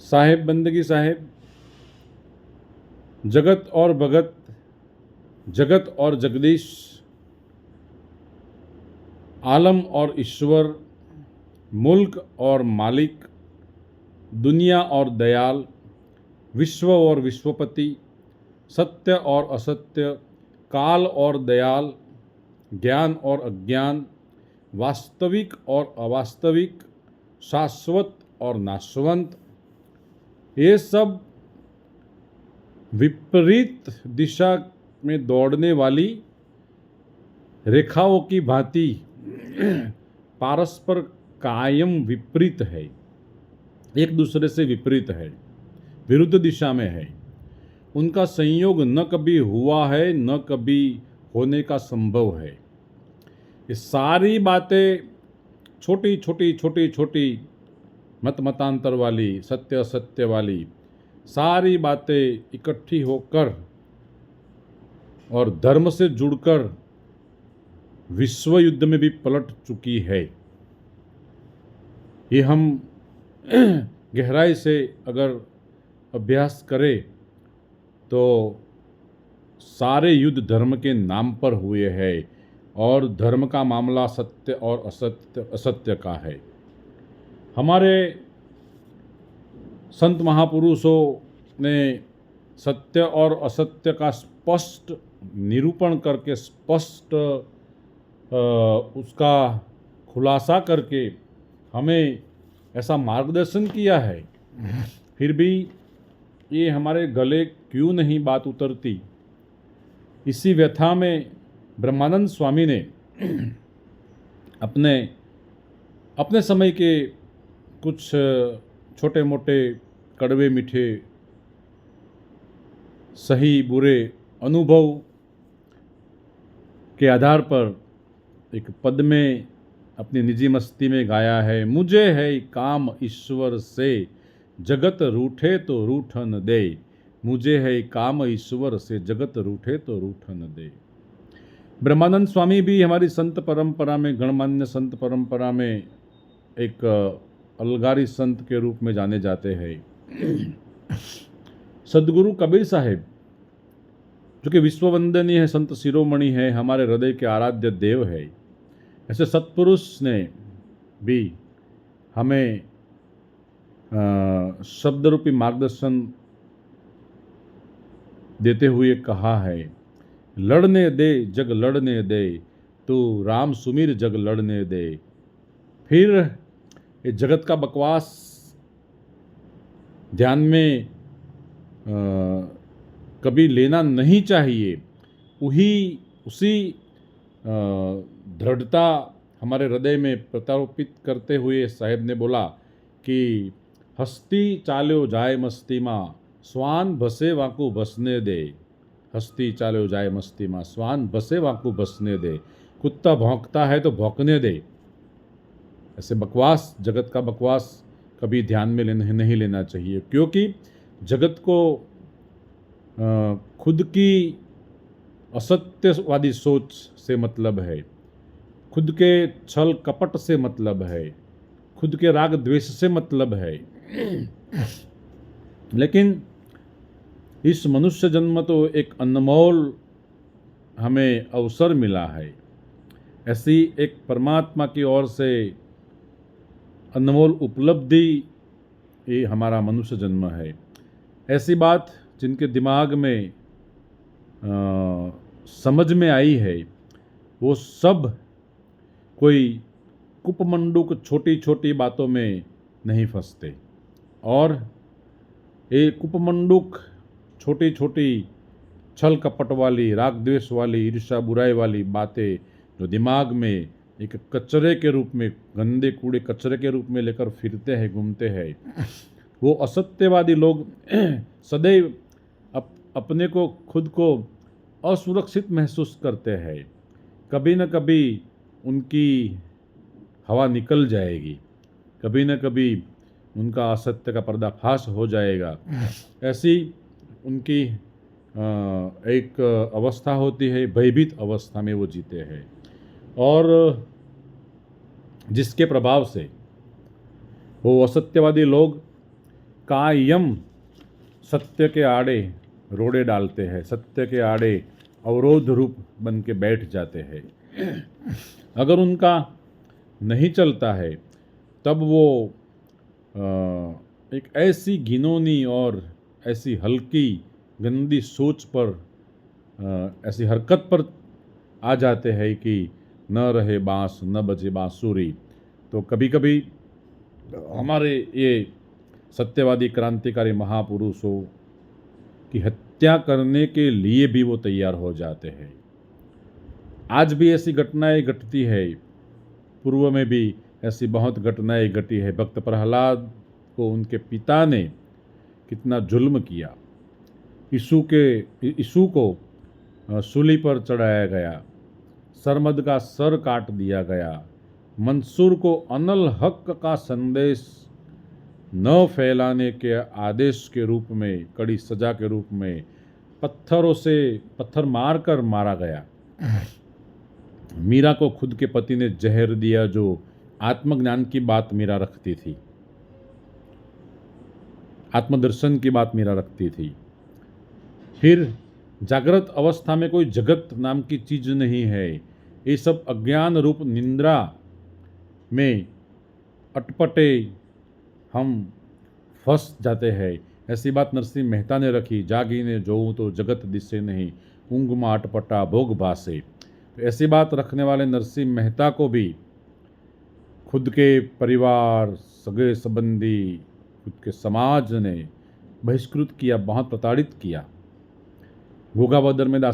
साहेब बंदगी साहेब, जगत और भगत, जगत और जगदीश, आलम और ईश्वर, मुल्क और मालिक, दुनिया और दयाल, विश्व और विश्वपति, सत्य और असत्य, काल और दयाल, ज्ञान और अज्ञान, वास्तविक और अवास्तविक, शाश्वत और नाशवंत, ये सब विपरीत दिशा में दौड़ने वाली रेखाओं की भांति पारस्पर कायम विपरीत है, एक दूसरे से विपरीत है, विरुद्ध दिशा में है। उनका संयोग न कभी हुआ है न कभी होने का संभव है। ये सारी बातें छोटी छोटी छोटी छोटी मत मतांतर वाली, सत्य असत्य वाली सारी बातें इकट्ठी होकर और धर्म से जुड़कर विश्व युद्ध में भी पलट चुकी है। ये हम गहराई से अगर अभ्यास करें तो सारे युद्ध धर्म के नाम पर हुए हैं और धर्म का मामला सत्य और असत्य का है। हमारे संत महापुरुषों ने सत्य और असत्य का स्पष्ट निरूपण करके, स्पष्ट उसका खुलासा करके हमें ऐसा मार्गदर्शन किया है। फिर भी ये हमारे गले क्यों नहीं बात उतरती? इसी व्यथा में ब्रह्मानंद स्वामी ने अपने समय के कुछ छोटे मोटे कड़वे मीठे सही बुरे अनुभव के आधार पर एक पद में अपनी निजी मस्ती में गाया है, मुझे है काम ईश्वर से, जगत रूठे तो रूठन दे। मुझे है काम ईश्वर से, जगत रूठे तो रूठन दे। ब्रह्मानंद स्वामी भी हमारी संत परंपरा में, गणमान्य संत परंपरा में एक अलगारी संत के रूप में जाने जाते हैं। सदगुरु कबीर साहेब, जो कि विश्ववंदनीय है, संत शिरोमणि है, हमारे हृदय के आराध्य देव है, ऐसे सत्पुरुष ने भी हमें शब्द रूपी मार्गदर्शन देते हुए कहा है, लड़ने दे जग लड़ने दे, तू राम सुमीर जग लड़ने दे। फिर ये जगत का बकवास ध्यान में कभी लेना नहीं चाहिए। उसी दृढ़ता हमारे हृदय में प्रतारोपित करते हुए साहेब ने बोला कि हस्ती चाल्यो जाए मस्ती माँ, स्वान भसे वाकू भसने दे। हस्ती चाल्यो जाए मस्ती माँ, स्वान भसे वाकू भसने दे। कुत्ता भौंकता है तो भौंकने दे। ऐसे बकवास, जगत का बकवास कभी ध्यान में नहीं लेना चाहिए, क्योंकि जगत को खुद की असत्यवादी सोच से मतलब है, खुद के छल कपट से मतलब है, खुद के राग द्वेष से मतलब है। लेकिन इस मनुष्य जन्म तो एक अनमोल हमें अवसर मिला है। ऐसी एक परमात्मा की ओर से अनमोल उपलब्धि ये हमारा मनुष्य जन्म है। ऐसी बात जिनके दिमाग में समझ में आई है, वो सब कोई कुपमंडूक छोटी छोटी बातों में नहीं फंसते, और ये कुपमंडूक छोटी छोटी छल कपट वाली, राग द्वेष वाली, ईर्ष्या बुराई वाली बातें जो दिमाग में एक कचरे के रूप में, गंदे कूड़े कचरे के रूप में लेकर फिरते हैं, घूमते हैं, वो असत्यवादी लोग सदैव अपने को, खुद को असुरक्षित महसूस करते हैं। कभी न कभी उनकी हवा निकल जाएगी, कभी न कभी उनका असत्य का पर्दाफाश हो जाएगा। ऐसी उनकी एक अवस्था होती है, भयभीत अवस्था में वो जीते हैं, और जिसके प्रभाव से वो असत्यवादी लोग कायम सत्य के आड़े रोड़े डालते हैं, सत्य के आड़े अवरोध रूप बन के बैठ जाते हैं। अगर उनका नहीं चलता है तब वो एक ऐसी घिनौनी और ऐसी हल्की गंदी सोच पर, ऐसी हरकत पर आ जाते हैं कि न रहे बांस न बजे बांसुरी। तो कभी कभी हमारे ये सत्यवादी क्रांतिकारी महापुरुषों की हत्या करने के लिए भी वो तैयार हो जाते हैं। आज भी ऐसी घटनाएं घटती है, पूर्व में भी ऐसी बहुत घटनाएं घटी है। भक्त प्रहलाद को उनके पिता ने कितना जुल्म किया। यीशु को सूली पर चढ़ाया गया, सरमद का सर काट दिया गया। मंसूर को अनल हक का संदेश न फैलाने के आदेश के रूप में, कड़ी सजा के रूप में पत्थर मारकर मारा गया। मीरा को खुद के पति ने जहर दिया, जो आत्मज्ञान की बात मीरा रखती थी, आत्मदर्शन की बात मीरा रखती थी। फिर जागृत अवस्था में कोई जगत नाम की चीज नहीं है। ये सब अज्ञान रूप निंद्रा में अटपटे हम फंस जाते हैं। ऐसी बात नरसिंह मेहता ने रखी, जागीने जोऊं तो जगत दिसे नहीं, ऊंघ में अटपटा भोग भासे। तो ऐसी बात रखने वाले नरसिंह मेहता को भी खुद के परिवार, सगे संबंधी, खुद के समाज ने बहिष्कृत किया, बहुत प्रताड़ित किया। घोघाबदर में